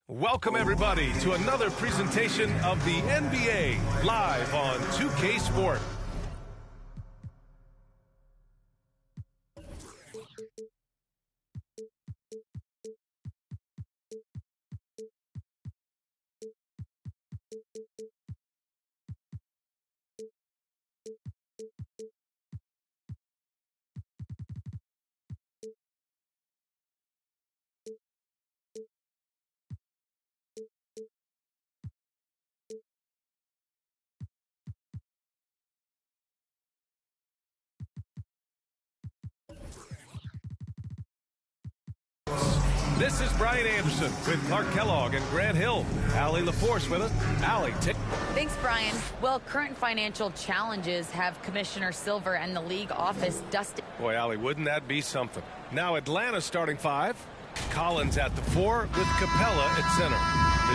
Welcome, everybody, to another presentation of the NBA live on 2K Sport. This is Brian Anderson with Clark Kellogg and Grant Hill. Allie LaForce with us. Allie, thanks, Brian. Well, current financial challenges have Commissioner Silver and the league office dusted. Boy, Allie, wouldn't that be something? Now Atlanta's starting five. Collins at the 4 with Capella at center.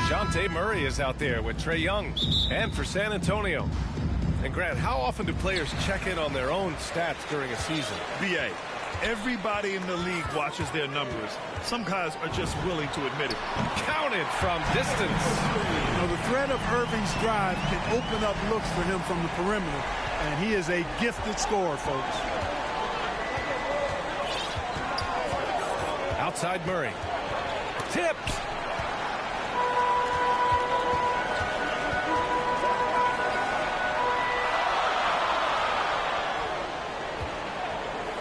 DeJounte Murray is out there with Trae Young. And for San Antonio. And Grant, how often do players check in on their own stats during a season? BA, everybody in the league watches their numbers. Some guys are just willing to admit it. Counted from distance. You know, the threat of Irving's drive can open up looks for him from the perimeter, and he is a gifted scorer, folks. Outside Murray. Tipped.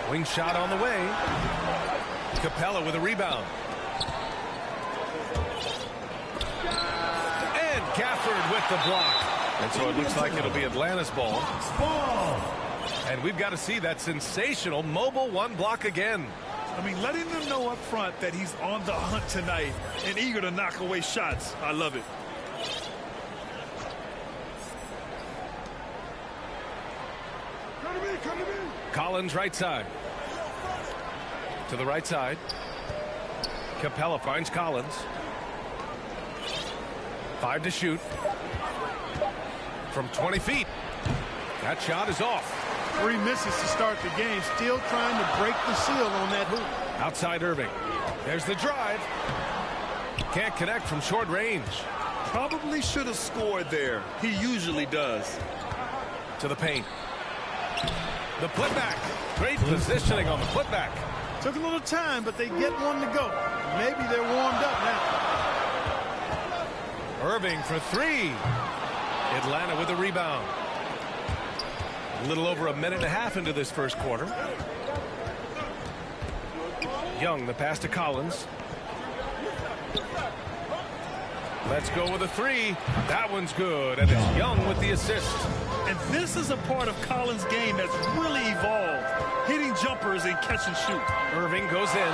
Wing shot on the way. Capella with a rebound. And Gafford with the block. And so it looks like it'll be Atlanta's ball. And we've got to see that sensational mobile one block again. I mean, letting them know up front that he's on the hunt tonight and eager to knock away shots. I love it. Collins right side. To the right side. Capella finds Collins. 5 to shoot. From 20 feet. That shot is off. 3 misses to start the game. Still trying to break the seal on that hoop. Outside Irving. There's the drive. Can't connect from short range. Probably should have scored there. He usually does. To the paint. The putback. Great positioning on the putback. Took a little time, but they get one to go. Maybe they're warmed up now. Irving for 3. Atlanta with a rebound. A little over a minute and a half into this first quarter. Young, the pass to Collins. Let's go with a 3. That one's good, and it's Young with the assist. And this is a part of Collins' game that's really evolved. Hitting jumpers and catch and shoot. Irving goes in.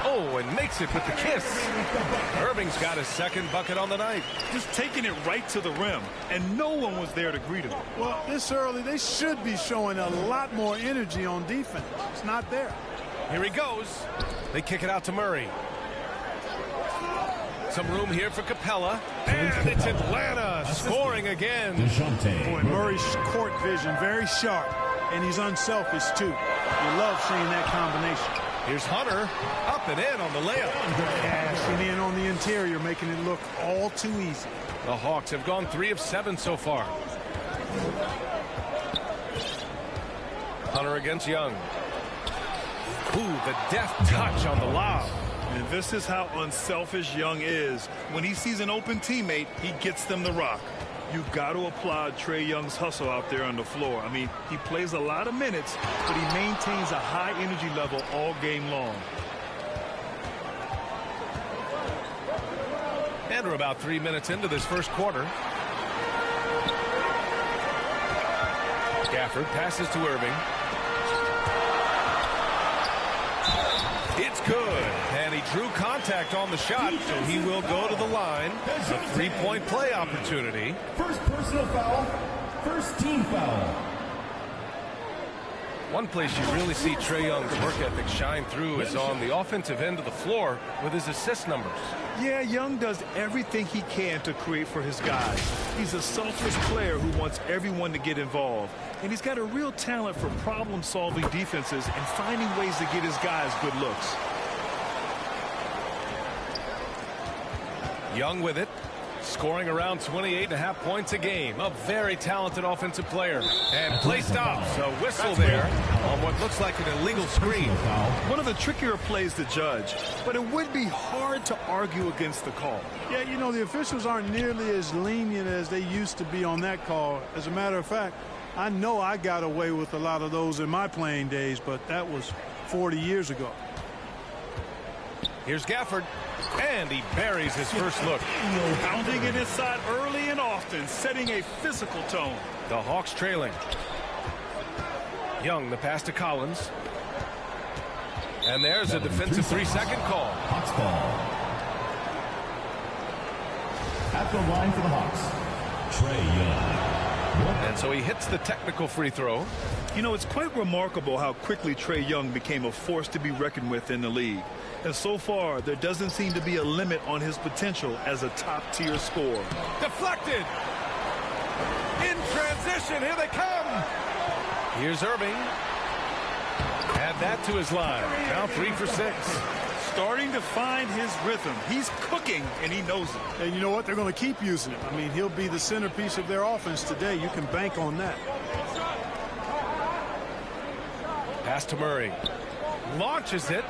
Oh, and makes it with the kiss. Irving's got his second bucket on the night. Just taking it right to the rim, and no one was there to greet him. Well, this early, they should be showing a lot more energy on defense. It's not there. Here he goes. They kick it out to Murray. Some room here for Capella. And it's Atlanta scoring again. Boy, Murray's court vision very sharp, and he's unselfish, too. You love seeing that combination. Here's Hunter, up and in on the layup. Dashing in on the interior, making it look all too easy. The Hawks have gone 3 of 7 so far. Hunter against Young. Ooh, the deft touch on the lob. And this is how unselfish Young is. When he sees an open teammate, he gets them the rock. You've got to applaud Trae Young's hustle out there on the floor. I mean, he plays a lot of minutes, but he maintains a high energy level all game long. And we're about 3 minutes into this first quarter. Gafford passes to Irving. It's good. And he drew contact on the shot, so he will go to the line. A 3-point play opportunity. First personal foul, first team foul. One place you really see Trae Young's work ethic shine through is on the offensive end of the floor with his assist numbers. Yeah, Young does everything he can to create for his guys. He's a selfless player who wants everyone to get involved. And he's got a real talent for problem-solving defenses and finding ways to get his guys good looks. Young with it. Scoring around 28.5 points a game. A very talented offensive player. And play stops. A whistle there on what looks like an illegal screen. One of the trickier plays to judge, but it would be hard to argue against the call. Yeah, you know, the officials aren't nearly as lenient as they used to be on that call. As a matter of fact, I know I got away with a lot of those in my playing days, but that was 40 years ago. Here's Gafford, and he buries his first look. Pounding it inside early and often, setting a physical tone. The Hawks trailing. Young, the pass to Collins. And there's a defensive 3-second call. Hawks ball. At the line for the Hawks, Trae Young. And so he hits the technical free throw. You know, it's quite remarkable how quickly Trae Young became a force to be reckoned with in the league. And so far, there doesn't seem to be a limit on his potential as a top-tier scorer. Deflected. In transition, here they come. Here's Irving. Add that to his line. Now 3 for 6. Starting to find his rhythm. He's cooking, and he knows it. And you know what? They're going to keep using him. I mean, he'll be the centerpiece of their offense today. You can bank on that. Pass to Murray. Launches it.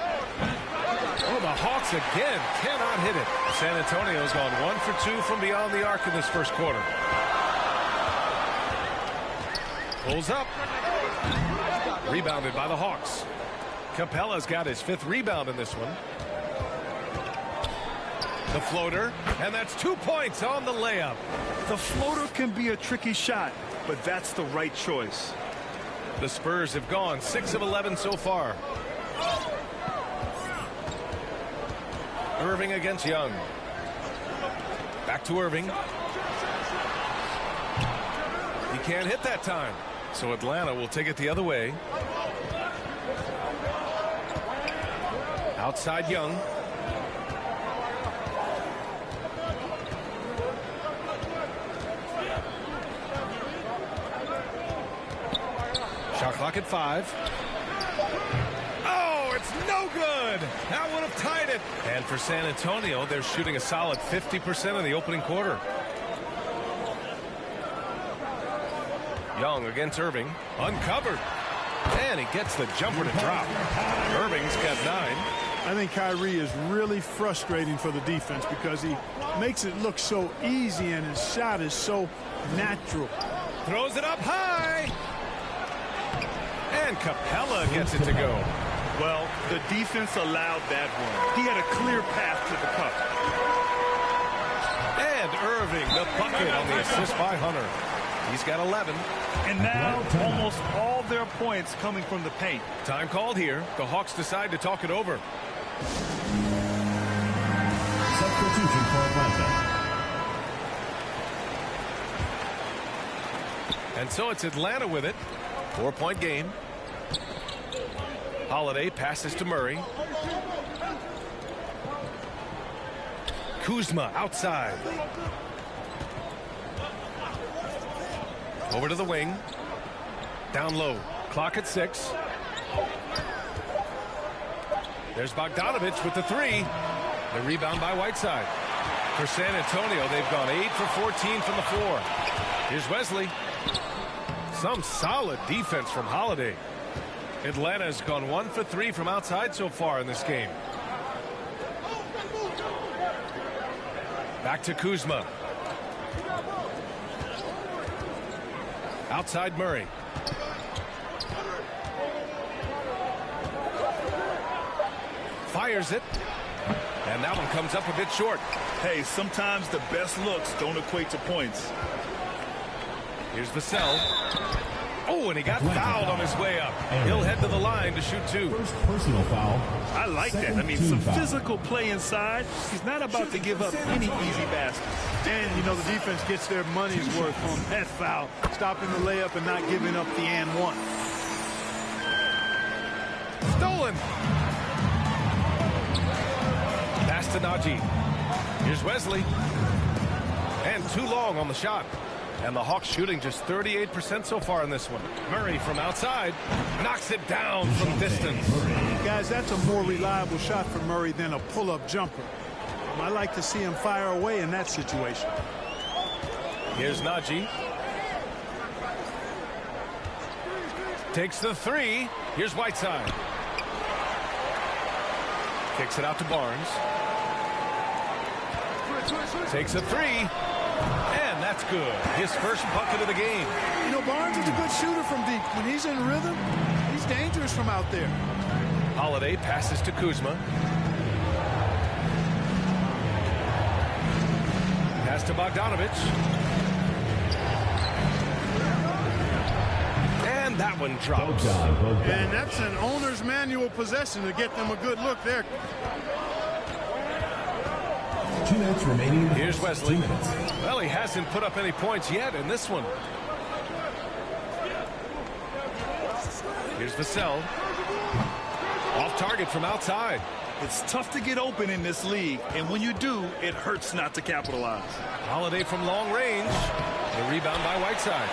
Oh, the Hawks again cannot hit it. San Antonio's gone 1 for 2 from beyond the arc in this first quarter. Pulls up. Rebounded by the Hawks. Capella's got his 5th rebound in this one. The floater, and that's 2 points on the layup. The floater can be a tricky shot, but that's the right choice. The Spurs have gone 6 of 11 so far. Irving against Young. Back to Irving. He can't hit that time, so Atlanta will take it the other way. Outside Young. Shot clock at 5. Oh, it's no good. That would have tied it. And for San Antonio, they're shooting a solid 50% in the opening quarter. Young against Irving. Uncovered. And he gets the jumper to drop. Irving's got 9. I think Kyrie is really frustrating for the defense because he makes it look so easy and his shot is so natural. Throws it up high. And Capella gets it to go. Well, the defense allowed that one. He had a clear path to the cup. And Irving, the bucket on the assist by Hunter. He's got 11. And now almost all their points coming from the paint. Time called here. The Hawks decide to talk it over. Substitution for Atlanta. And so it's Atlanta with it. 4-point game. Holiday passes to Murray. Kuzma outside. Over to the wing. Down low. Clock at 6. There's Bogdanovich with the 3. The rebound by Whiteside. For San Antonio, they've gone 8 for 14 from the floor. Here's Wesley. Some solid defense from Holiday. Atlanta's gone 1 for 3 from outside so far in this game. Back to Kuzma. Outside Murray. Fires it. And that one comes up a bit short. Hey, sometimes the best looks don't equate to points. Here's the cell. Oh, and he got fouled on his way up. He'll head to the line to shoot 2. First personal foul. I like that. I mean, some physical play inside. He's not about to give up any easy baskets. And, you know, the defense gets their money's worth on that foul. Stopping the layup and not giving up the and one. Stolen. Pass to Najee. Here's Wesley. And too long on the shot. And the Hawks shooting just 38% so far in this one. Murray from outside knocks it down from distance. Guys, that's a more reliable shot for Murray than a pull-up jumper. I like to see him fire away in that situation. Here's Najee. Takes the three. Here's Whiteside. Kicks it out to Barnes. Takes a three. And that's good. His first bucket of the game. You know, Barnes is a good shooter from deep. When he's in rhythm, he's dangerous from out there. Holiday passes to Kuzma. Pass to Bogdanovich. And that one drops. And that's an owner's manual possession to get them a good look there. 2 minutes remaining. Here's Wesley. Well, he hasn't put up any points yet in this one. Here's Vassell. Off target from outside. It's tough to get open in this league, and when you do, it hurts not to capitalize. Holiday from long range. The rebound by Whiteside.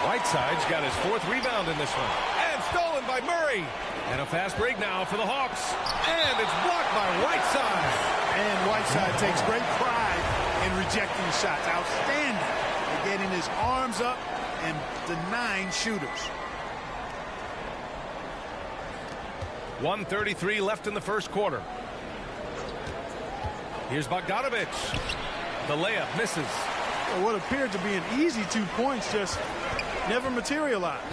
Whiteside's got his 4th rebound in this one. And stolen by Murray. And a fast break now for the Hawks. And it's blocked by Whiteside. And Whiteside takes great pride in rejecting shots. Outstanding at getting his arms up and denying shooters. 1:33 left in the first quarter. Here's Bogdanovich. The layup misses. Well, what appeared to be an easy 2 points just never materialized.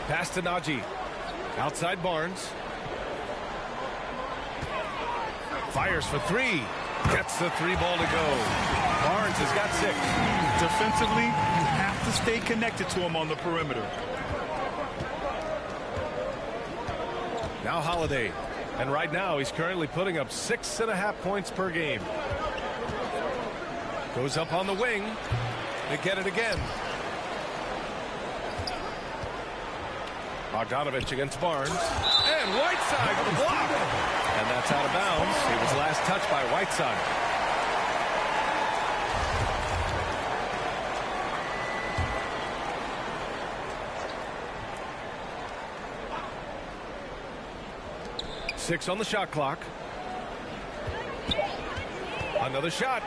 Pass to Najee. Outside Barnes. Fires for three. Gets the 3 ball to go. Barnes has got 6. Defensively, you have to stay connected to him on the perimeter. Now Holiday. And right now he's currently putting up 6.5 points per game. Goes up on the wing. They get it again. Bogdanovich against Barnes. And Whiteside with a block. And that's out of bounds. It was last touched by Whiteside. Six on the shot clock. Another shot.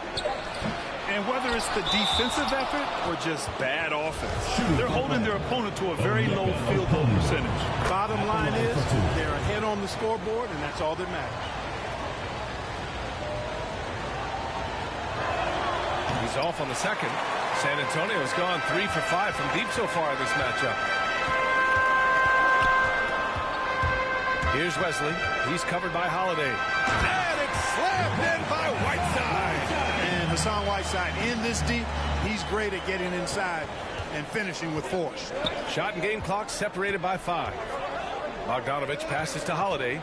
And whether it's the defensive effort or just bad offense, they're holding their opponent to a very low field goal percentage. Bottom line is they're ahead on the scoreboard, and that's all that matters. He's off on the second. San Antonio's gone 3 for 5 from deep so far in this matchup. Here's Wesley. He's covered by Holiday. And it's slammed in by Whiteside. And Hassan Whiteside in this deep, he's great at getting inside and finishing with force. Shot and game clock separated by 5. Bogdanovich passes to Holiday.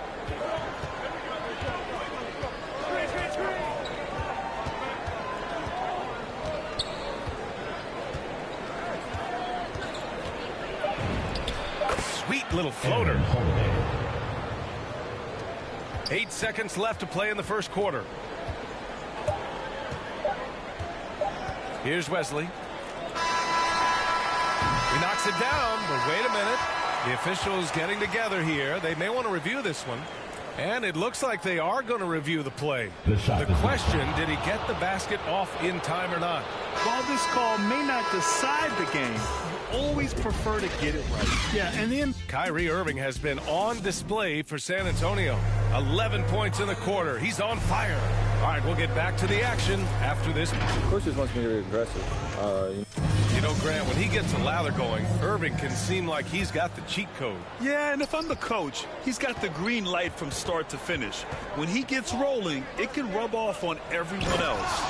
Sweet little floater. 8 seconds left to play in the first quarter. Here's Wesley. He knocks it down, but wait a minute. The officials getting together here. They may want to review this one. And it looks like they are going to review the play. The question, did he get the basket off in time or not? While this call may not decide the game, you always prefer to get it right. Yeah, and then Kyrie Irving has been on display for San Antonio. 11 points in the quarter. He's on fire. All right, we'll get back to the action after this. Coach just wants me to be aggressive. You know, Grant, when he gets a lather going, Irving can seem like he's got the cheat code. Yeah, and if I'm the coach, he's got the green light from start to finish. When he gets rolling, it can rub off on everyone else.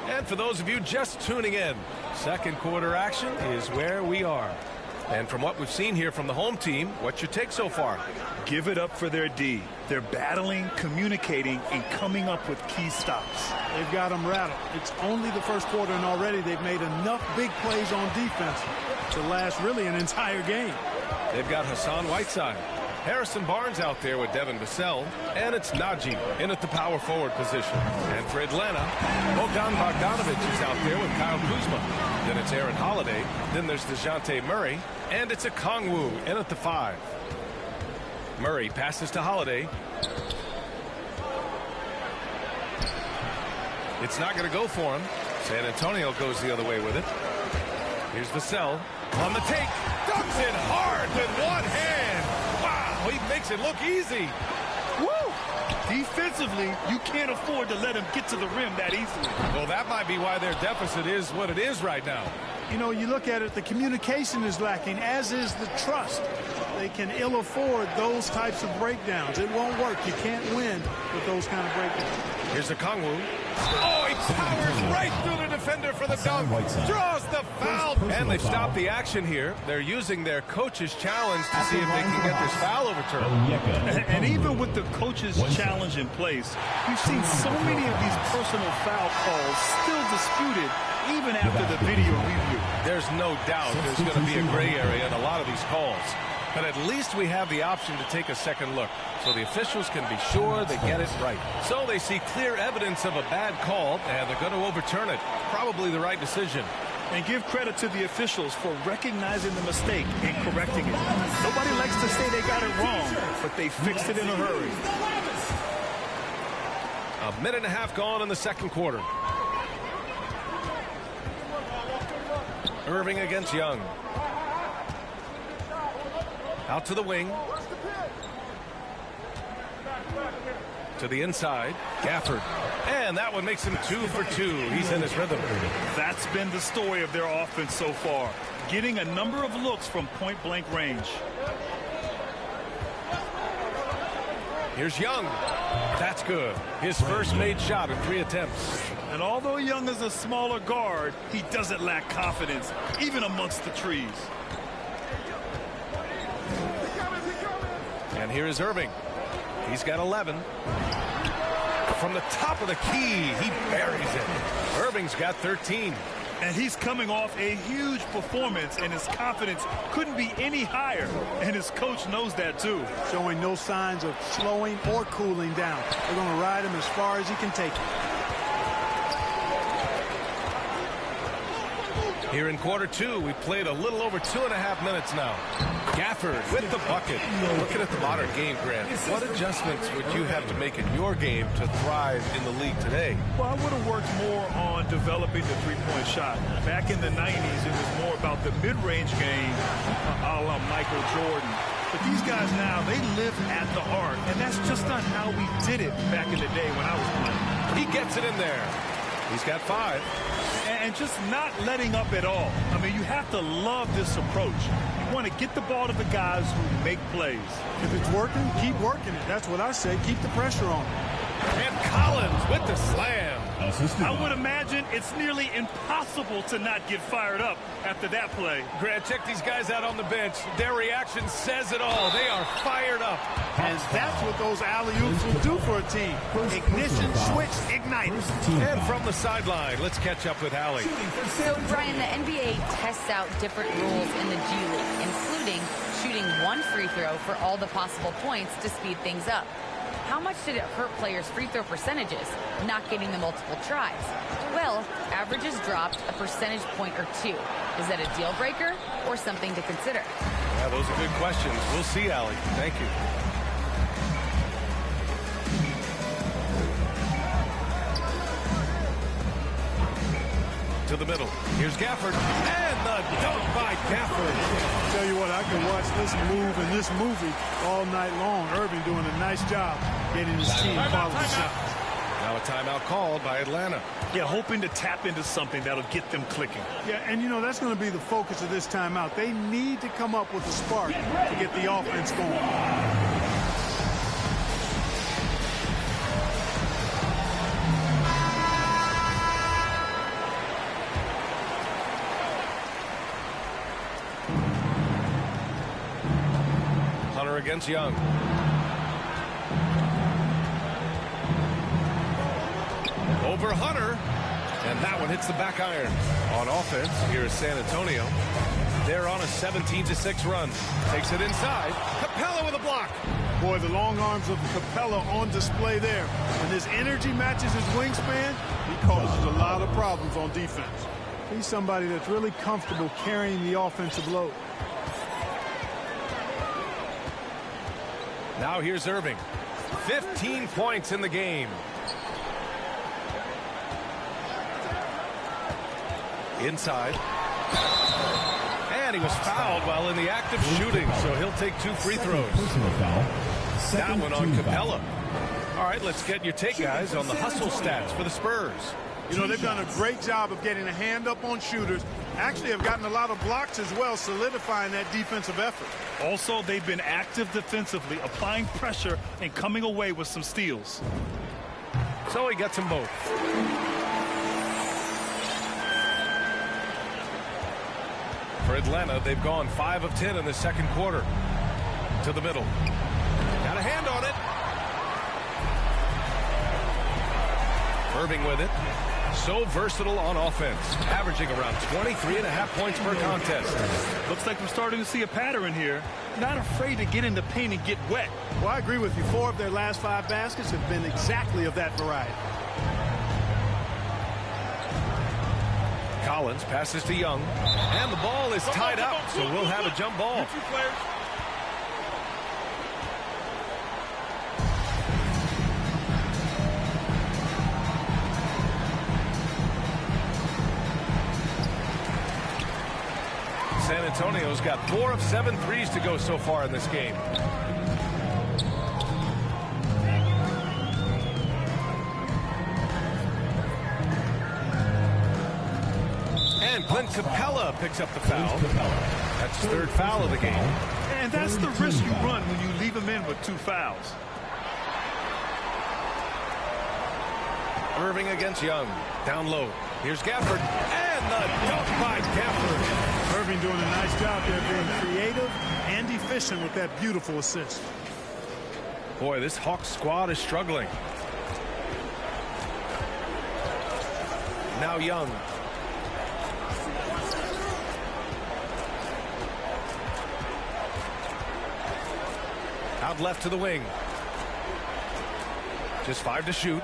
And for those of you just tuning in, second quarter action is where we are. And from what we've seen here from the home team, what's your take so far? Give it up for their D. They're battling, communicating, and coming up with key stops. they've got them rattled. It's only the first quarter, and already they've made enough big plays on defense to last really an entire game. They've got Hassan Whiteside. Harrison Barnes out there with Devin Vassell, and it's Najee in at the power forward position. And for Atlanta, Bogdanovich is out there with Kyle Kuzma. Then it's Aaron Holiday. Then there's DeJounte Murray, and it's a Kongwu in at the 5. Murray passes to Holiday. It's not going to go for him. San Antonio goes the other way with it. Here's Vassell on the take. Dunks it hard with one hand. Wow, he makes it look easy. Woo! Defensively, you can't afford to let him get to the rim that easily. Well, that might be why their deficit is what it is right now. You know, you look at it, the communication is lacking, as is the trust. They can ill afford those types of breakdowns. It won't work. You can't win with those kind of breakdowns. Here's a Kongwu. Oh, he powers right through the defender for the dunk. Draws the foul. And they stop the action here. They're using their coach's challenge to see if they can get this foul overturned. And even with the coach's challenge in place, we've seen so many of these personal foul calls still disputed even after the video review. There's no doubt there's going to be a gray area in a lot of these calls. But at least we have the option to take a second look, so the officials can be sure they get it right. So they see clear evidence of a bad call, and they're going to overturn it. Probably the right decision. And give credit to the officials for recognizing the mistake and correcting it. Nobody likes to say they got it wrong, but they fixed it in a hurry. A minute and a half gone in the second quarter. Irving against Young. Out to the wing. To the inside. Gafford. And that one makes him 2 for 2. He's in his rhythm. That's been the story of their offense so far. Getting a number of looks from point-blank range. Here's Young. That's good. His first made shot in 3 attempts. And although Young is a smaller guard, he doesn't lack confidence, even amongst the trees. And here is Irving. He's got 11. From the top of the key, he buries it. Irving's got 13. And he's coming off a huge performance, and his confidence couldn't be any higher. And his coach knows that, too. Showing no signs of slowing or cooling down. They're going to ride him as far as he can take it. Here in quarter 2, we played a little over 2.5 minutes now. Gafford with the bucket. Looking at the modern game, Grant, what adjustments would you have to make in your game to thrive in the league today? Well, I would have worked more on developing the three-point shot. Back in the 90s, it was more about the mid-range game, a la Michael Jordan. But these guys now, they live at the arc, and that's just not how we did it back in the day when I was playing. He gets it in there. He's got 5. And just not letting up at all. I mean, you have to love this approach. You want to get the ball to the guys who make plays. If it's working, keep working it. That's what I say. Keep the pressure on. And Collins with the slam. I would imagine it's nearly impossible to not get fired up after that play. Grant, check these guys out on the bench. Their reaction says it all. They are fired up. And that's what those alley-oops will do for a team. Ignition, switch, ignite. And from the sideline, let's catch up with Allie. So, Brian, the NBA tests out different rules in the G League, including shooting 1 free throw for all the possible points to speed things up. How much did it hurt players' free throw percentages, not getting the multiple tries? Well, averages dropped a percentage point or 2. Is that a deal breaker or something to consider? Yeah, those are good questions. We'll see, Allie. Thank you. To the middle. Here's Gafford. And the dunk by Gafford. Tell you what, I can watch this move and this movie all night long. Irving doing a nice job getting his team quality shots. Now a timeout called by Atlanta. Yeah, hoping to tap into something that'll get them clicking. Yeah, and you know, that's going to be the focus of this timeout. They need to come up with a spark to get the offense going. Against Young. Over Hunter. And that one hits the back iron. On offense, here is San Antonio. They're on a 17-6 run. Takes it inside. Capella with a block. Boy, the long arms of Capella on display there. When his energy matches his wingspan, he causes a lot of problems on defense. He's somebody that's really comfortable carrying the offensive load. Now here's Irving. 15 points in the game. Inside. And he was fouled while in the act of shooting, so he'll take 2 free throws. That one on Capella. All right, let's get your take, guys, on the hustle stats for the Spurs. You know, they've done a great job of getting a hand up on shooters. Actually have gotten a lot of blocks as well, solidifying that defensive effort. Also, they've been active defensively, applying pressure and coming away with some steals. So he gets them both. For Atlanta, they've gone 5 of 10 in the second quarter. To the middle. Got a hand on it. Irving with it. So versatile on offense, averaging around 23.5 points per contest. Looks like we're starting to see a pattern here. Not afraid to get in the paint and get wet. Well, I agree with you. 4 of their last 5 baskets have been exactly of that variety. Collins passes to Young, and the ball is tied up, so we'll have a jump ball. San Antonio's got 4 of 7 threes to go so far in this game. And Clint Capella picks up the foul. That's his 3rd foul of the game. And that's the risk you run when you leave him in with 2 fouls. Irving against Young. Down low. Here's Gafford. And the dunk by Gafford. Irving doing a nice job there, being creative and efficient with that beautiful assist. Boy, this Hawks squad is struggling. Now Young. Out left to the wing. Just 5 to shoot.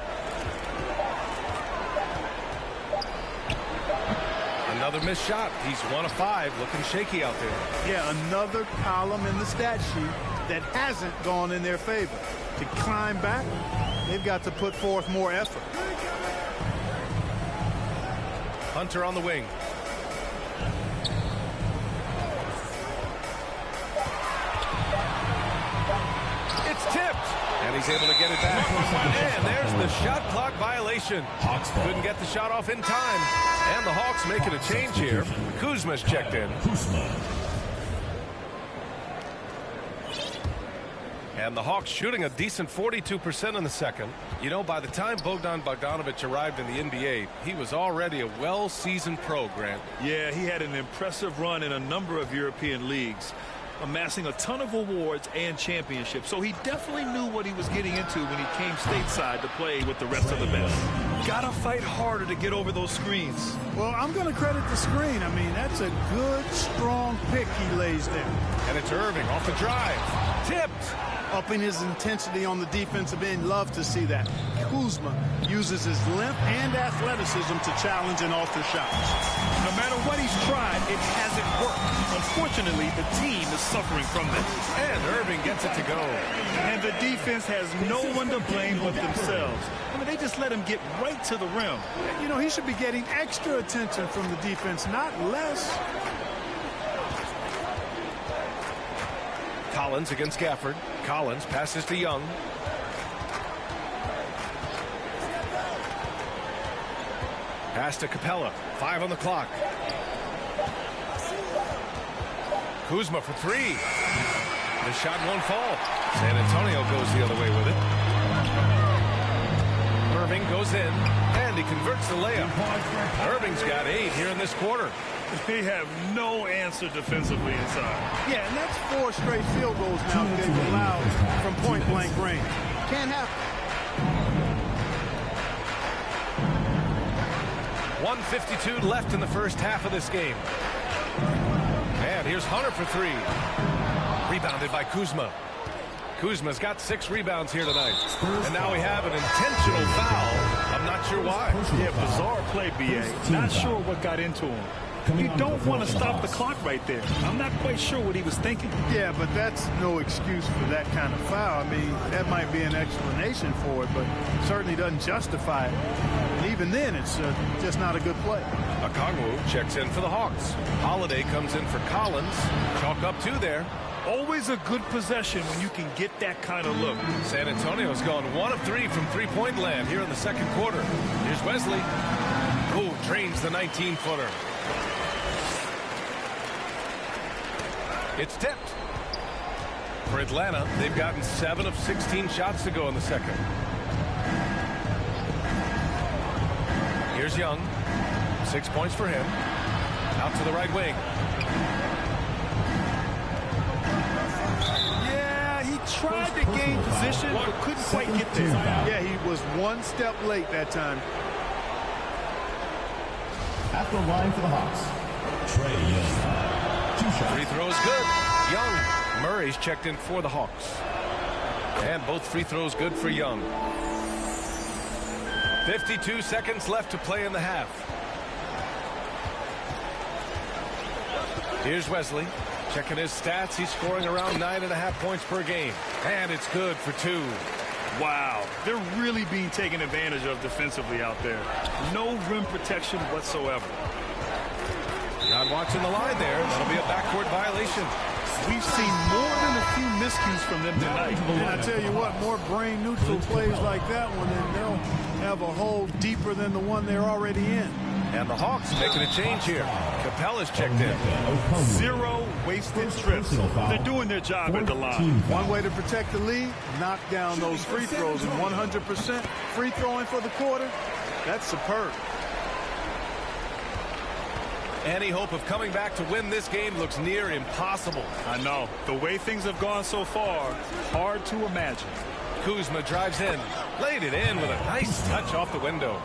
Another missed shot. He's 1 of 5, looking shaky out there. Yeah, another column in the stat sheet that hasn't gone in their favor. To climb back, they've got to put forth more effort. Hunter on the wing. It's tipped. And he's able to get it back. And there's the shot clock violation. Couldn't get the shot off in time. And the Hawks making a change here. Kuzma's checked in. And the Hawks shooting a decent 42% in the second. You know, by the time Bogdan Bogdanovic arrived in the NBA, he was already a well-seasoned pro, Grant. Yeah, he had an impressive run in a number of European leagues, amassing a ton of awards and championships. So he definitely knew what he was getting into when he came stateside to play with the rest of the best. Gotta fight harder to get over those screens. Well, I'm going to credit the screen. I mean, that's a good, strong pick he lays there. And it's Irving off the drive. Tipped. Upping his intensity on the defensive end. Love to see that. Kuzma uses his length and athleticism to challenge and alter shots. No matter what he's tried, it hasn't worked. Unfortunately, the team is suffering from this. And Irving gets it to go. And the defense has no one to blame but themselves. I mean, they just let him get right to the rim. You know, he should be getting extra attention from the defense, not less. Collins against Gafford. Collins passes to Young. Pass to Capella. 5 on the clock. Kuzma for 3. The shot won't fall. San Antonio goes the other way with it. Irving goes in, and he converts the layup. Irving's got 8 here in this quarter. They have no answer defensively inside. Yeah, and that's 4 straight field goals now that they've allowed from point-blank range. Can't happen. 1:52 left in the first half of this game. And here's Hunter for 3. Rebounded by Kuzma. Kuzma's got 6 rebounds here tonight. And now we have an intentional foul. I'm not sure why. Yeah, bizarre play, B.A. Not sure what got into him. You don't want to stop the clock right there. I'm not quite sure what he was thinking. Yeah, but that's no excuse for that kind of foul. I mean, that might be an explanation for it, but certainly doesn't justify it. And even then, it's just not a good play. Okongwu checks in for the Hawks. Holiday comes in for Collins. Chalk up 2 there. Always a good possession when you can get that kind of look. San Antonio's gone 1 of 3 from three-point land here in the second quarter. Here's Wesley. Who drains the 19-footer. It's tipped. For Atlanta, they've gotten 7 of 16 shots to go in the second. Here's Young. 6 points for him. Out to the right wing. Yeah, he tried to gain position, but couldn't quite get there. Yeah, he was 1 step late that time. At the line for the Hawks, Trae Young. 2 shots. Free throws good. Young. Murray's checked in for the Hawks. And both free throws good for Young. 52 seconds left to play in the half. Here's Wesley. Checking his stats. He's scoring around 9.5 points per game. And it's good for 2. Wow, they're really being taken advantage of defensively out there. No rim protection whatsoever. Not watching the line there. That'll be a backcourt violation. We've seen more than a few miscues from them tonight. And I tell you what, more brain-neutral plays like that one, and they'll have a hole deeper than the one they're already in. And the Hawks making a change here. Capella's checked in. 0 wasted trips. They're doing their job at the line. One way to protect the lead, knock down those free throws. And 100% free throwing for the quarter, that's superb. Any hope of coming back to win this game looks near impossible. I know. The way things have gone so far, hard to imagine. Kuzma drives in. Laid it in with a nice touch off the window.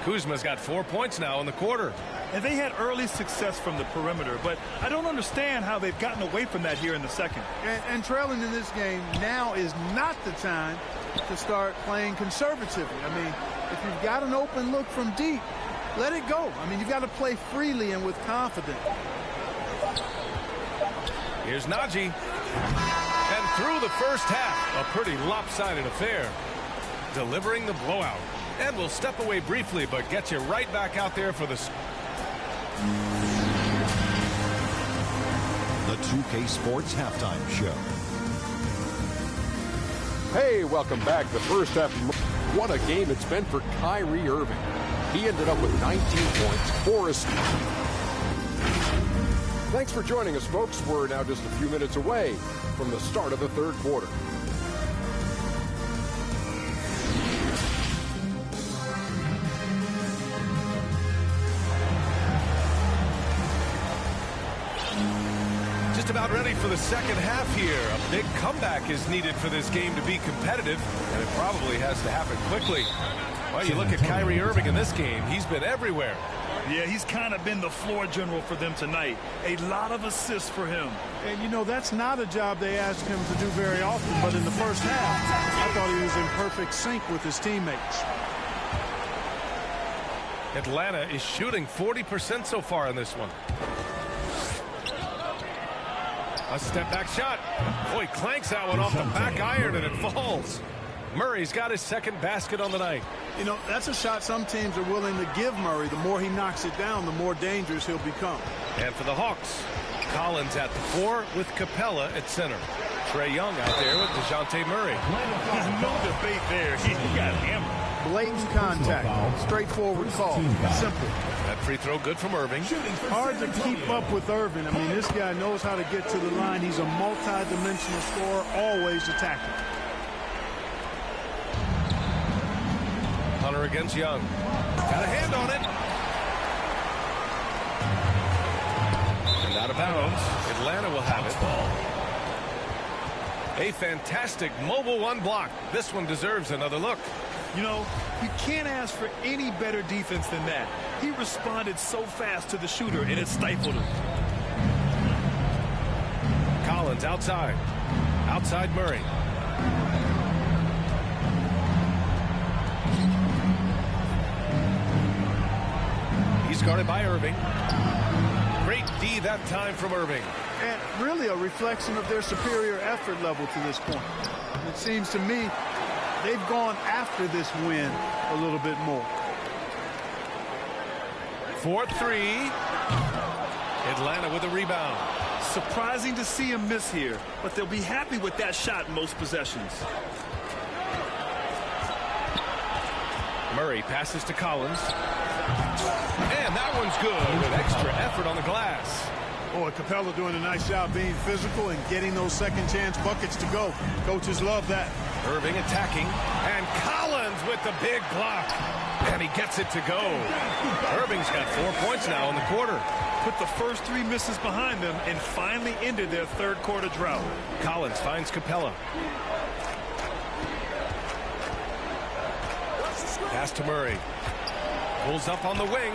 Kuzma's got 4 points now in the quarter. And they had early success from the perimeter, but I don't understand how they've gotten away from that here in the second. And trailing in this game, now is not the time to start playing conservatively. I mean, if you've got an open look from deep, let it go. I mean, you've got to play freely and with confidence. Here's Najee. And through the first half, a pretty lopsided affair. Delivering the blowout. And will step away briefly, but get you right back out there for the... The 2K Sports Halftime Show. Hey, welcome back. The first half, what a game it's been for Kyrie Irving. He ended up with 19 points, 4 assists. Thanks for joining us, folks. We're now just a few minutes away from the start of the third quarter. Just about ready for the second half here. A big comeback is needed for this game to be competitive, and it probably has to happen quickly. Well, you look at Kyrie Irving in this game, he's been everywhere. Yeah, he's kind of been the floor general for them tonight. A lot of assists for him. And, you know, that's not a job they ask him to do very often, but in the first half, I thought he was in perfect sync with his teammates. Atlanta is shooting 40% so far in this one. A step-back shot. Boy, clanks that one off the back iron, and it falls. Murray's got his second basket on the night. You know, that's a shot some teams are willing to give Murray. The more he knocks it down, the more dangerous he'll become. And for the Hawks, Collins at the 4 with Capella at center. Trae Young out there with DeJounte Murray. No debate there. He got hammered. Blatant contact. Straightforward call. Simple. That free throw good from Irving. Hard to keep up with Irving. I mean, this guy knows how to get to the line. He's a multi-dimensional scorer, always attacking. Hunter against Young. Got a hand on it. And out of bounds. Atlanta will have it. A fantastic mobile one block. This one deserves another look. You know, you can't ask for any better defense than that. He responded so fast to the shooter, and it stifled him. Collins outside. Outside Murray. He's guarded by Irving. Great D that time from Irving. And really a reflection of their superior effort level to this point. It seems to me they've gone after this win a little bit more. 4-3. Atlanta with a rebound. Surprising to see him miss here, but they'll be happy with that shot in most possessions. Murray passes to Collins. And that one's good with extra effort on the glass. Boy, Capella doing a nice job being physical and getting those second chance buckets to go. Coaches love that. Irving attacking. And Collins with the big block. And he gets it to go. Irving's got 4 points now in the quarter. Put the first 3 misses behind them and finally ended their third quarter drought. Collins finds Capella. Pass to Murray. Pulls up on the wing.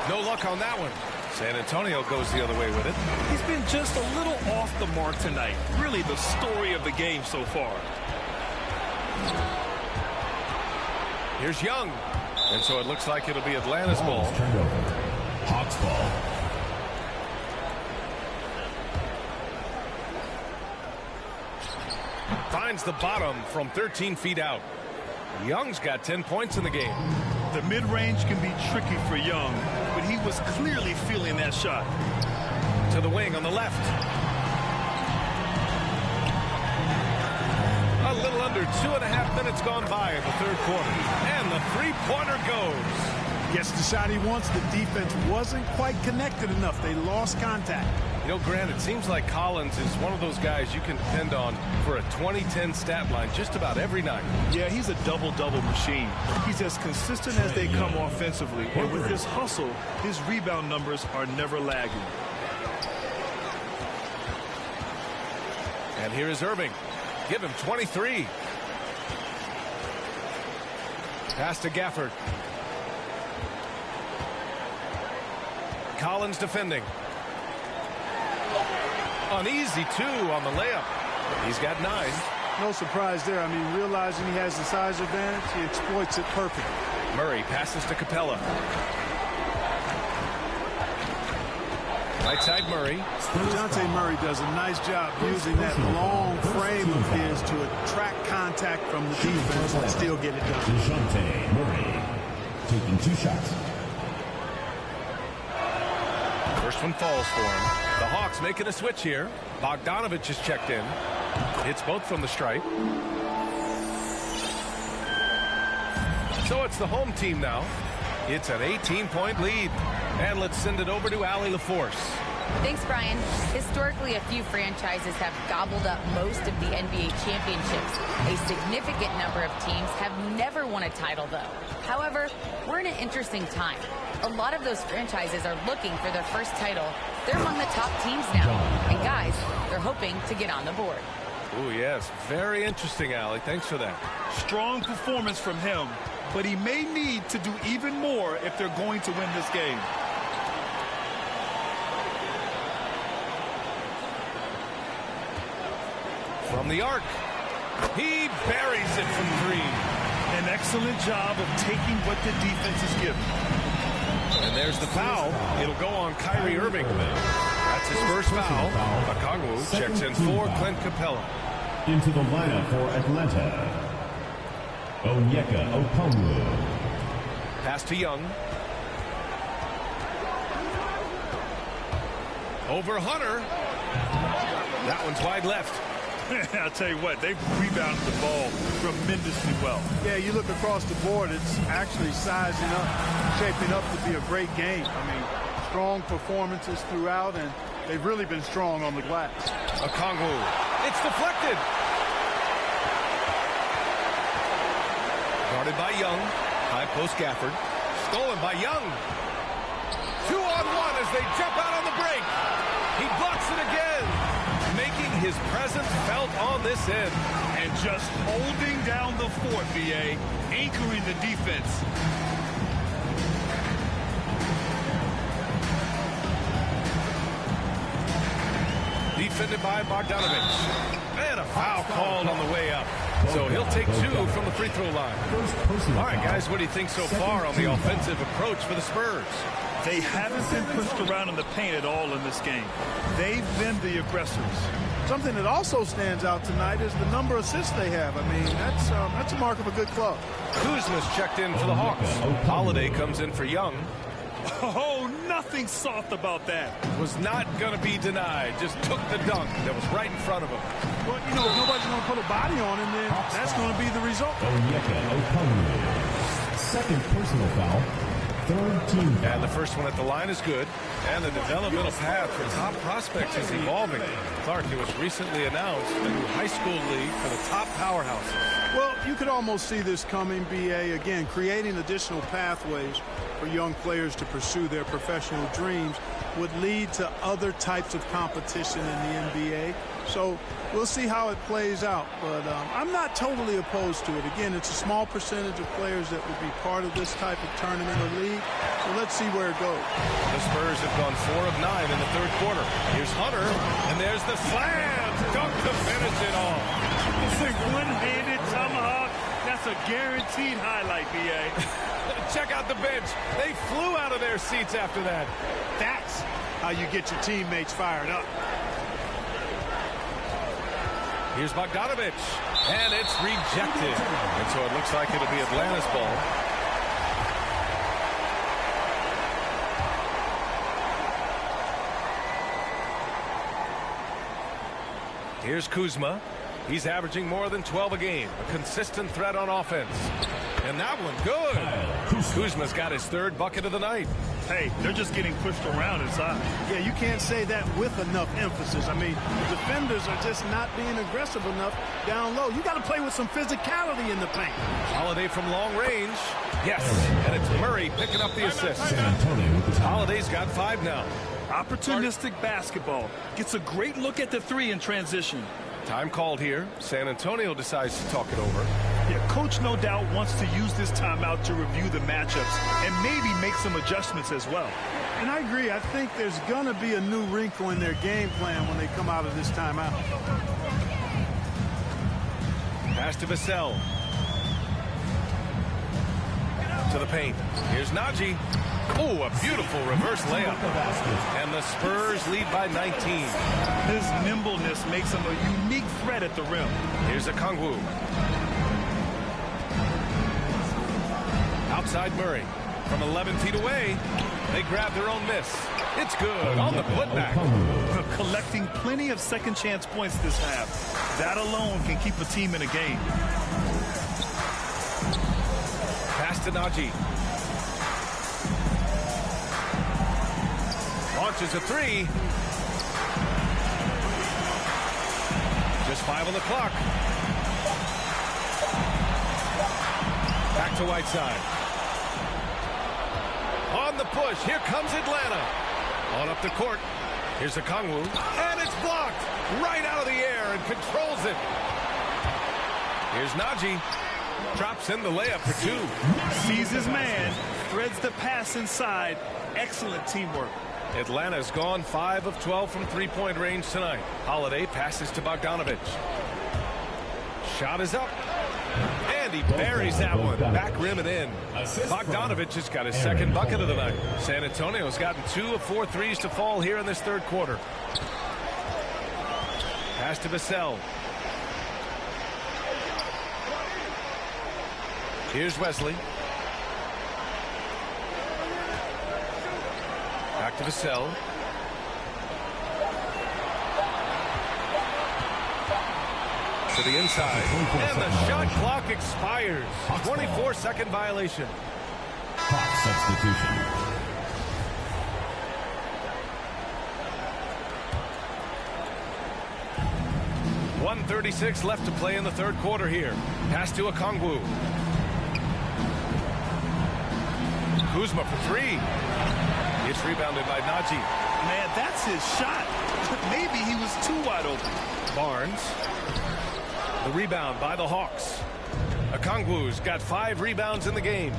No luck on that one. San Antonio goes the other way with it. He's been just a little off the mark tonight. Really the story of the game so far. Here's Young. And so it looks like it'll be Atlanta's ball. Hawks ball. Finds the bottom from 13 feet out. Young's got 10 points in the game. The mid-range can be tricky for Young, but he was clearly feeling that shot. To the wing on the left. A little under 2.5 minutes gone by in the third quarter. And the three-pointer goes. Gets the shot he wants. The defense wasn't quite connected enough. They lost contact. You know, Grant, it seems like Collins is one of those guys you can depend on for a 2010 stat line just about every night. Yeah, he's a double-double machine. He's as consistent as they come offensively. And with this hustle, his rebound numbers are never lagging. And here is Irving. Give him 23. Pass to Gafford. Collins defending. Uneasy, too, on the layup. He's got 9. No surprise there. I mean, realizing he has the size advantage, he exploits it perfectly. Murray passes to Capella. Right side Murray. DeJounte Murray does a nice job using that long frame of his to attract contact from the defense and still get it done. DeJounte Murray taking 2 shots. First one falls for him. The Hawks making a switch here. Bogdanovich is checked in. Hits both from the stripe. So it's the home team now. It's an 18-point lead. And let's send it over to Allie LaForce. Thanks, Brian. Historically, a few franchises have gobbled up most of the NBA championships. A significant number of teams have never won a title, though. However, we're in an interesting time. A lot of those franchises are looking for their first title. They're among the top teams now. And guys, they're hoping to get on the board. Oh, yes. Very interesting, Allie. Thanks for that. Strong performance from him, but he may need to do even more if they're going to win this game. From the arc. He buries it from 3. An excellent job of taking what the defense is given. And there's the foul. It'll go on Kyrie Irving. That's his first foul. Okongwu checks in for Clint Capella. Into the lineup for Atlanta, Onyeka Okongwu. Pass to Young. Over Hunter. That one's wide left. I'll tell you what, they've rebounded the ball tremendously well. Yeah, you look across the board, it's actually sizing up, shaping up to be a great game. I mean, strong performances throughout, and they've really been strong on the glass. Okongwu. It's deflected. Guarded by Young. High post Gafford. Stolen by Young. 2-on-1 as they jump out on the break. He blocks it again. Making his presence felt on this end. And just holding down the fort, BA. Anchoring the defense. Defended by Bogdanovich. And a foul called on the way up. So he'll take 2 from the free throw line. All right, guys, what do you think so far on the offensive approach for the Spurs? They haven't been pushed around in the paint at all in this game. They've been the aggressors. Something that also stands out tonight is the number of assists they have. I mean, that's a mark of a good club. Kuzma's checked in for the Hawks. Holiday comes in for Young. Oh, nothing soft about that. Was not going to be denied. Just took the dunk that was right in front of him. Well, you know, if nobody's going to put a body on him, then that's going to be the result. Second personal foul. Third team foul. And the first one at the line is good. And the developmental path for top prospects is evolving. Clark, it was recently announced a new high school league for the top powerhouses. Well, you could almost see this coming, B.A. Again, creating additional pathways for young players to pursue their professional dreams would lead to other types of competition in the NBA. So we'll see how it plays out. But I'm not totally opposed to it. Again, it's a small percentage of players that would be part of this type of tournament or league. So let's see where it goes. The Spurs have gone 4 of 9 in the third quarter. Here's Hunter, and there's the slam. Dunk to finish it off. It's a one-handed tomahawk. That's a guaranteed highlight, B.A. Check out the bench. They flew out of their seats after that. That's how you get your teammates fired up. Here's Bogdanovich, and it's rejected. And so it looks like it'll be Atlanta's ball. Here's Kuzma. He's averaging more than 12 a game. A consistent threat on offense. And that one, good. Kuzma's got his third bucket of the night. Hey, they're just getting pushed around inside. Yeah, you can't say that with enough emphasis. I mean, the defenders are just not being aggressive enough down low. You got to play with some physicality in the paint. Holiday from long range. Yes, and it's Murray picking up the assist. Holiday's got 5 now. Opportunistic basketball. Gets a great look at the three in transition. Time called here. San Antonio decides to talk it over. Yeah, coach no doubt wants to use this timeout to review the matchups and maybe make some adjustments as well. And I agree. I think there's going to be a new wrinkle in their game plan when they come out of this timeout. Pass to Vassell. To the paint. Here's Najee. Oh, a beautiful reverse layup. And the Spurs lead by 19. His nimbleness makes him a unique threat at the rim. Here's Okongwu. Outside Murray. From 11 feet away, they grab their own miss. It's good on the putback. Collecting plenty of second chance points this half. That alone can keep a team in a game. Pass to Najee. Launches a 3. Just 5 on the clock. Back to Whiteside. On the push. Here comes Atlanta. On up the court. Here's Okongwu. And it's blocked. Right out of the air and controls it. Here's Najee. Drops in the layup for 2. Sees his man. Threads the pass inside. Excellent teamwork. Atlanta's gone 5 of 12 from three-point range tonight. Holiday passes to Bogdanovich. Shot is up. And he buries that one. Back rim and in. Bogdanovich has got his second bucket of the night. San Antonio's gotten 2 of 4 threes to fall here in this third quarter. Pass to Vassell. Here's Wesley. Back to Vassell. To the inside. And the shot clock expires. 24-second violation. Hawk substitution. .136 left to play in the third quarter here. Pass to Okongwu. Kuzma for 3. It's rebounded by Najee. Man, that's his shot. Maybe he was too wide open. Barnes. The rebound by the Hawks. Okongwu's got 5 rebounds in the game.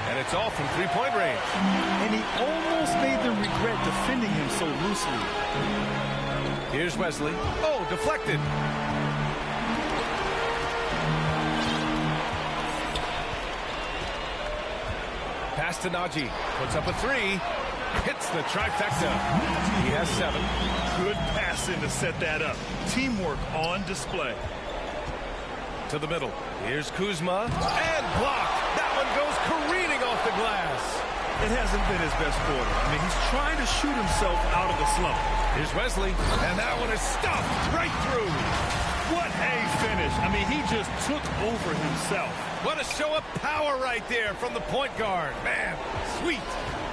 And it's all from three-point range. And he almost made them regret defending him so loosely. Here's Wesley. Oh, deflected. Pass to Najee. Puts up a three. Hits the trifecta. He has 7. Good passing to set that up. Teamwork on display. To the middle. Here's Kuzma. And blocked. That one goes careening off the glass. It hasn't been his best quarter. I mean, he's trying to shoot himself out of the slump. Here's Wesley. And that one is stuffed right through. What a finish. I mean, he just took over himself. What a show of power right there from the point guard. Man, sweet.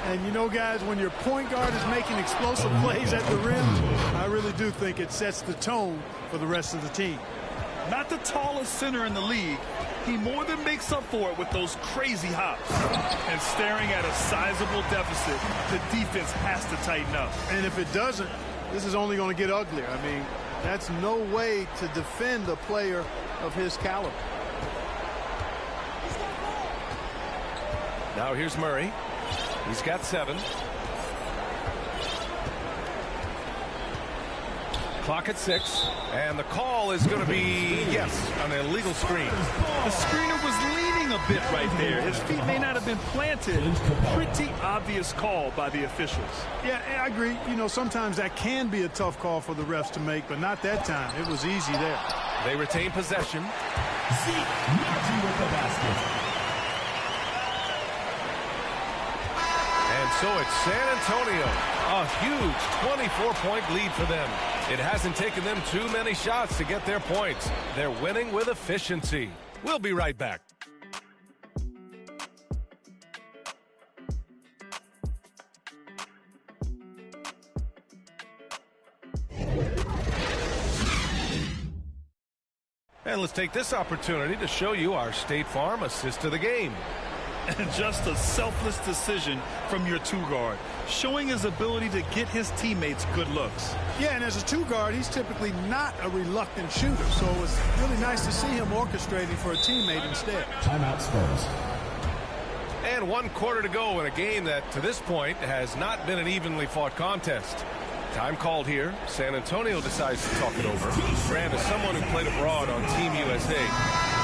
And you know, guys, when your point guard is making explosive plays at the rim, I really do think it sets the tone for the rest of the team. Not the tallest center in the league, he more than makes up for it with those crazy hops. And staring at a sizable deficit, the defense has to tighten up. And if it doesn't, this is only going to get uglier. I mean, that's no way to defend a player of his caliber. Now here's Murray. He's got 7. Clock at 6. And the call is going to be, yes, an illegal screen. The screener was leaning a bit right there. His feet may not have been planted. Pretty obvious call by the officials. Yeah, I agree. You know, sometimes that can be a tough call for the refs to make, but not that time. It was easy there. They retain possession. Zeke Martin with the basket. And so it's San Antonio. A huge 24-point lead for them. It hasn't taken them too many shots to get their points. They're winning with efficiency. We'll be right back. And let's take this opportunity to show you our State Farm assist of the game. And just a selfless decision from your 2-guard, showing his ability to get his teammates good looks. Yeah, and as a 2-guard, he's typically not a reluctant shooter, so it's really nice to see him orchestrating for a teammate instead. Timeout Spurs. And 1 quarter to go in a game that, to this point, has not been an evenly fought contest. Time called here. San Antonio decides to talk it over. Grant, as someone who played abroad on Team USA,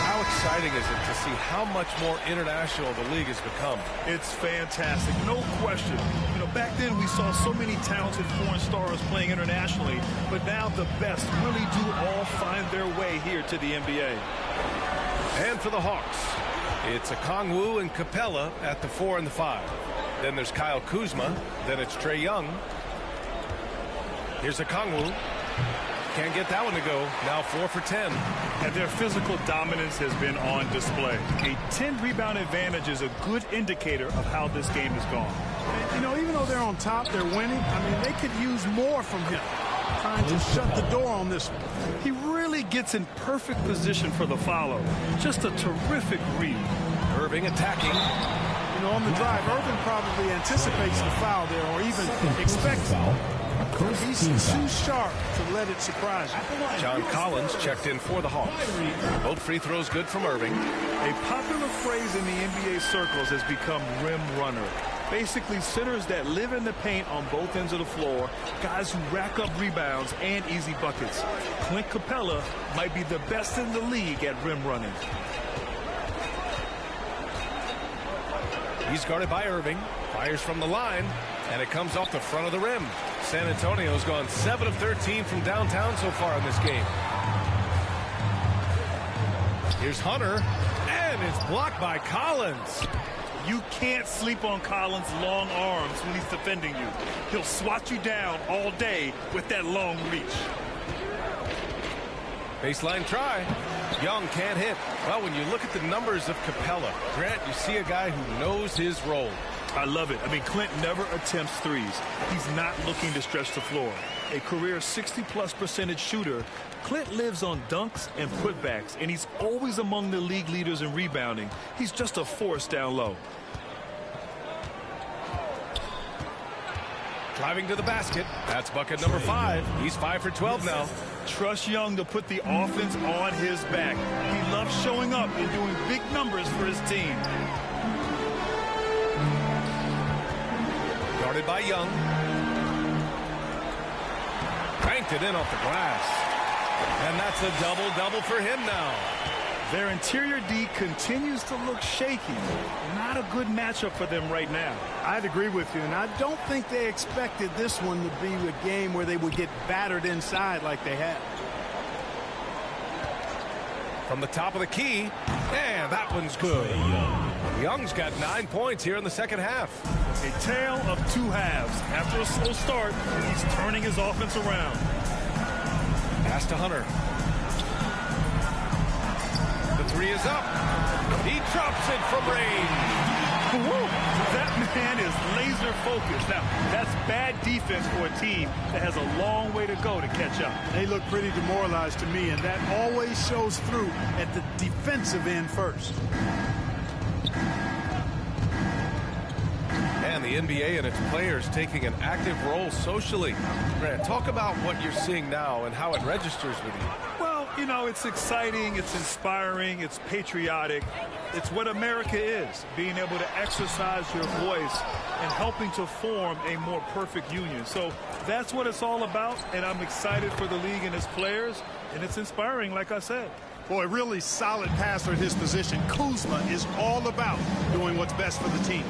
how exciting is it to see how much more international the league has become? It's fantastic, no question. You know, back then we saw so many talented foreign stars playing internationally, but now the best really do all find their way here to the NBA. And for the Hawks, it's Okongwu and Capella at the 4 and the 5. Then there's Kyle Kuzma. Then it's Trae Young. Here's Okongwu. Can't get that one to go. Now 4 for 10. And their physical dominance has been on display. A 10-rebound advantage is a good indicator of how this game has gone. And, you know, even though they're on top, they're winning. I mean, they could use more from him. Trying to shut the door on this one. He really gets in perfect position for the follow. Just a terrific read. Irving attacking. You know, on the drive, Irving probably anticipates the foul there or even expects it. He's too sharp to let it surprise him. John Collins checked in for the Hawks. Both free throws good from Irving. A popular phrase in the NBA circles has become rim runner. Basically, centers that live in the paint on both ends of the floor, guys who rack up rebounds and easy buckets. Clint Capella might be the best in the league at rim running. He's guarded by Irving. Fires from the line, and it comes off the front of the rim. San Antonio's gone 7 of 13 from downtown so far in this game. Here's Hunter, and it's blocked by Collins. You can't sleep on Collins' long arms when he's defending you. He'll swat you down all day with that long reach. Baseline try. Young can't hit. Well, when you look at the numbers of Capella, Grant, you see a guy who knows his role. I love it. I mean, Clint never attempts threes. He's not looking to stretch the floor. A career 60+% shooter, Clint lives on dunks and putbacks, and he's always among the league leaders in rebounding. He's just a force down low. Driving to the basket. That's bucket number 5. He's 5 for 12 now. Trust Young to put the offense on his back. He loves showing up and doing big numbers for his team. Guarded by Young. Cranked it in off the glass. And that's a double-double for him now. Their interior D continues to look shaky. Not a good matchup for them right now. I'd agree with you, and I don't think they expected this one to be a game where they would get battered inside like they have. From the top of the key, and that one's good. Young's got 9 points here in the second half. A tale of two halves. After a slow start, he's turning his offense around. Pass to Hunter. The three is up. He drops it from range. That man is laser focused. Now, that's bad defense for a team that has a long way to go to catch up. They look pretty demoralized to me, and that always shows through at the defensive end first. And the NBA and its players taking an active role socially. Grant, talk about what you're seeing now and how it registers with you. Well, you know, it's exciting, it's inspiring, it's patriotic. It's what America is, being able to exercise your voice and helping to form a more perfect union. So that's what it's all about, and I'm excited for the league and its players, and it's inspiring, like I said. Boy, really solid passer at his position. Kuzma is all about doing what's best for the team.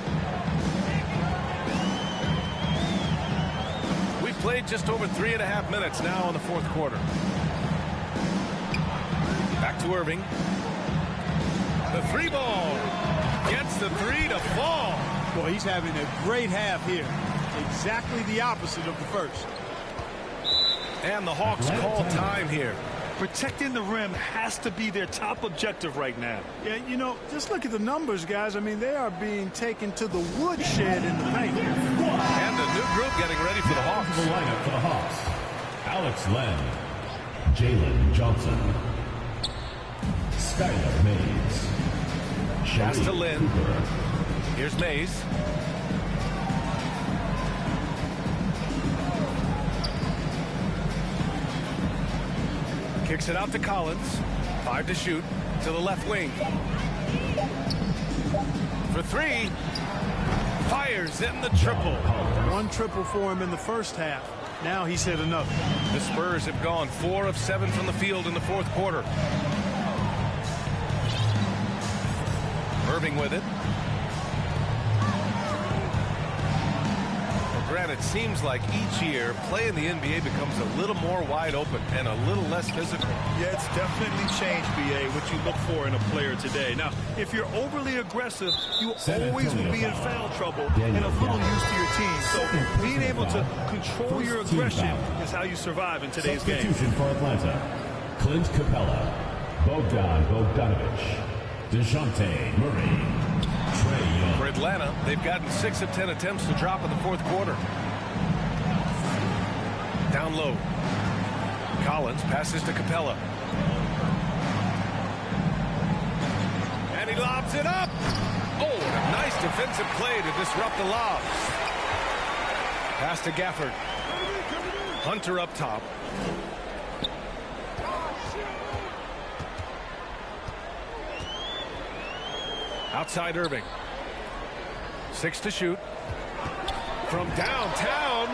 We've played just over 3.5 minutes now in the fourth quarter. Back to Irving. The three ball gets the three to fall. Boy, he's having a great half here. Exactly the opposite of the first. And the Hawks call time here. Protecting the rim has to be their top objective right now. Yeah, you know, just look at the numbers, guys. I mean, they are being taken to the woodshed in the paint. And a new group getting ready for the Hawks. The lineup for the Hawks. Alex Len, Jalen Johnson, Skylar Mays. Pass to Lynn. Here's Mays. Kicks it out to Collins. 5 to shoot. To the left wing. For three. Fires in the triple. One triple for him in the first half. Now he's hit another. The Spurs have gone 4 of 7 from the field in the fourth quarter. Irving with it. Well, Grant, it seems like each year play in the NBA becomes a little more wide open and a little less physical. Yeah, it's definitely changed, B.A., what you look for in a player today. Now, if you're overly aggressive, you always will be in foul trouble and a little used to your team. So being able to control your aggression is how you survive in today's game. Substitution for Atlanta, Clint Capella, Bogdan Bogdanovic, DeJounte Murray, Trae Young. For Atlanta, they've gotten 6 of 10 attempts to drop in the fourth quarter. Down low. Collins passes to Capella. And he lobs it up. Oh, and a nice defensive play to disrupt the lob. Pass to Gafford. Hunter up top. Outside Irving. 6 to shoot. From downtown,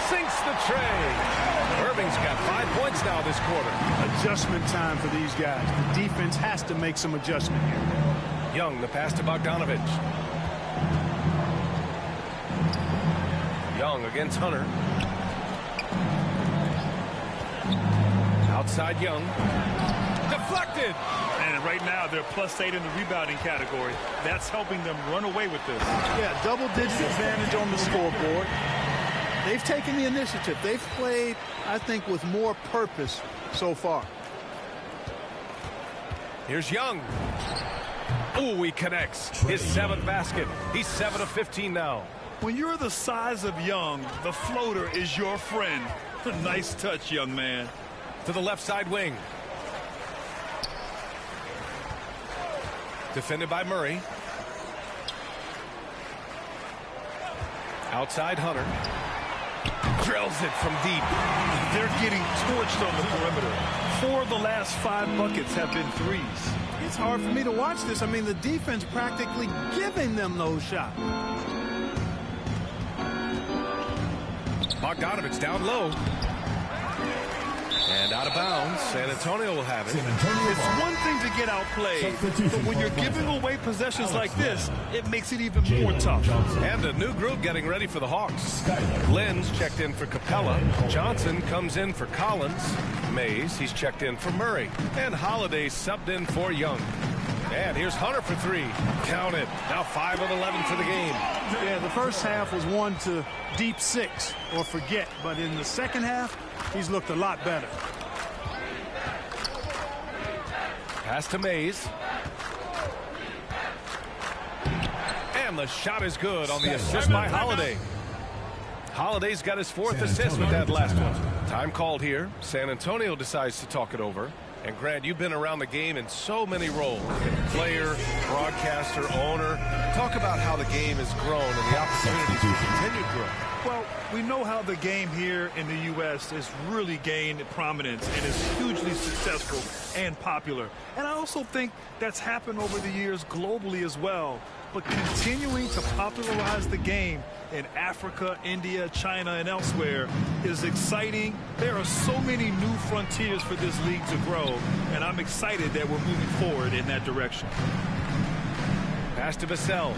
sinks the tray. Irving's got 5 points now this quarter. Adjustment time for these guys. The defense has to make some adjustment here. Young, the pass to Bogdanovic. Young against Hunter. Outside Young. Deflected. And right now, they're +8 in the rebounding category. That's helping them run away with this. Yeah, double-digit advantage on the scoreboard. They've taken the initiative. They've played, I think, with more purpose so far. Here's Young. Oh, he connects. His 7th basket. He's 7 of 15 now. When you're the size of Young, the floater is your friend. Nice touch, young man. To the left side wing. Defended by Murray. Outside Hunter. Drills it from deep. They're getting torched on the perimeter. 4 of the last 5 buckets have been threes. It's hard for me to watch this. I mean, the defense practically giving them those shots. Bogdanovic down low. And out of bounds, San Antonio will have it. It's one thing to get outplayed, but when you're giving away possessions like this, it makes it even more tough. And a new group getting ready for the Hawks. Glenn's checked in for Capella. Johnson comes in for Collins. Mays, he's checked in for Murray. And Holiday subbed in for Young. And here's Hunter for three. Count it. Now 5 of 11 for the game. Yeah, the first half was 1 to deep 6 or forget. But in the second half, he's looked a lot better. Pass to Mays. And the shot is good on the assist by Holiday. Holiday's got his 4th assist with that last one. Time called here. San Antonio decides to talk it over. And Grant, you've been around the game in so many roles. Player, broadcaster, owner. Talk about how the game has grown and the opportunities to continue growth. Well, we know how the game here in the U.S. has really gained prominence and is hugely successful and popular. And I also think that's happened over the years globally as well. But continuing to popularize the game in Africa, India, China, and elsewhere is exciting. There are so many new frontiers for this league to grow, and I'm excited that we're moving forward in that direction. Pass to Vassell.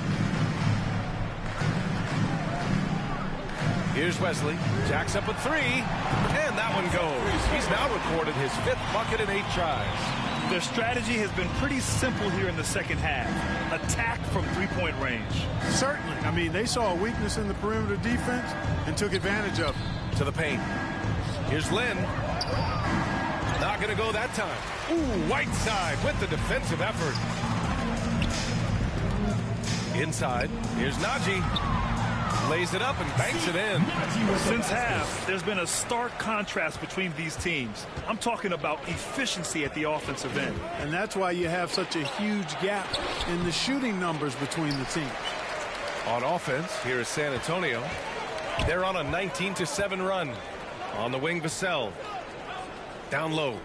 Here's Wesley. Jacks up with 3, and that one goes. He's now recorded his 5th bucket in 8 tries. Their strategy has been pretty simple here in the second half. Attack from 3-point range. Certainly. I mean, they saw a weakness in the perimeter defense and took advantage of it. To the paint. Here's Lynn. Not going to go that time. Ooh, Whiteside with the defensive effort. Inside. Here's Najee. Lays it up and banks it in. Since half, there's been a stark contrast between these teams. I'm talking about efficiency at the offensive end. And that's why you have such a huge gap in the shooting numbers between the teams. On offense, here is San Antonio. They're on a 19-7 run. On the wing, Vassell. Down low.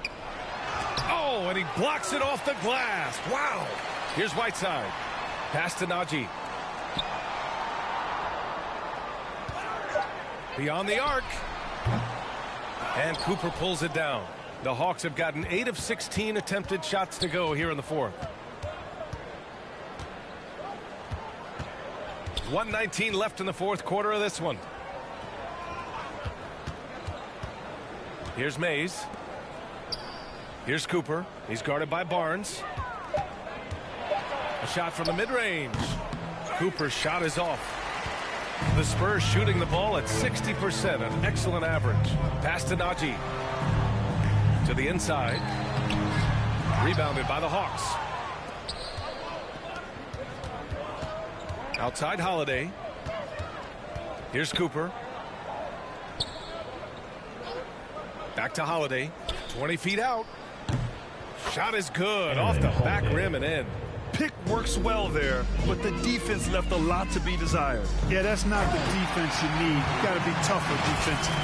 Oh, and he blocks it off the glass. Wow. Here's Whiteside. Pass to Najee. Beyond the arc. And Cooper pulls it down. The Hawks have gotten 8 of 16 attempted shots to go here in the 4th. 1:19 left in the 4th quarter of this one. Here's Mays. Here's Cooper. He's guarded by Barnes. A shot from the mid-range. Cooper's shot is off. The Spurs shooting the ball at 60%, an excellent average. Pass to Najee. To the inside. Rebounded by the Hawks. Outside Holiday. Here's Cooper. Back to Holiday. 20 feet out. Shot is good. Off the back rim and in. Pick works well there, but the defense left a lot to be desired. Yeah, that's not the defense you need. You got to be tougher defensively.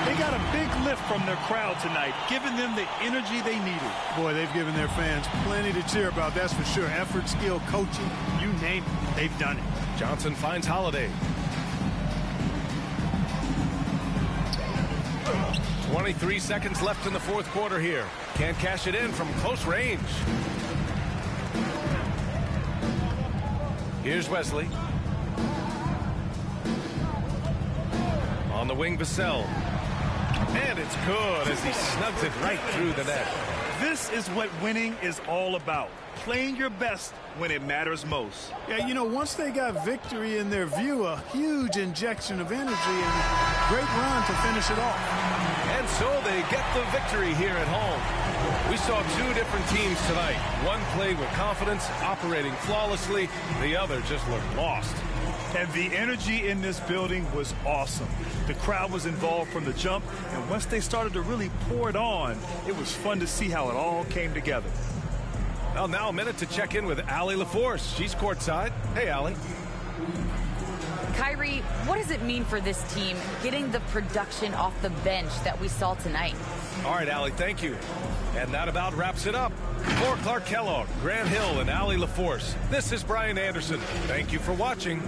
They got a big lift from their crowd tonight, giving them the energy they needed. Boy, they've given their fans plenty to cheer about, that's for sure. Effort, skill, coaching, you name it, they've done it. Johnson finds Holiday. 23 seconds left in the 4th quarter here. Can't cash it in from close range. Here's Wesley. On the wing, Vassell. And it's good as he snugs it right through the net. This is what winning is all about. Playing your best when it matters most. Yeah, you know, once they got victory in their view, a huge injection of energy and a great run to finish it off. And so they get the victory here at home. We saw 2 different teams tonight. One played with confidence, operating flawlessly. The other just looked lost. And the energy in this building was awesome. The crowd was involved from the jump, and once they started to really pour it on, it was fun to see how it all came together. Well, now a minute to check in with Allie LaForce. She's courtside. Hey, Allie. Kyrie, what does it mean for this team getting the production off the bench that we saw tonight? All right, Allie, thank you. And that about wraps it up. For Clark Kellogg, Grant Hill, and Allie LaForce, this is Brian Anderson. Thank you for watching.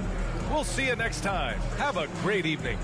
We'll see you next time. Have a great evening.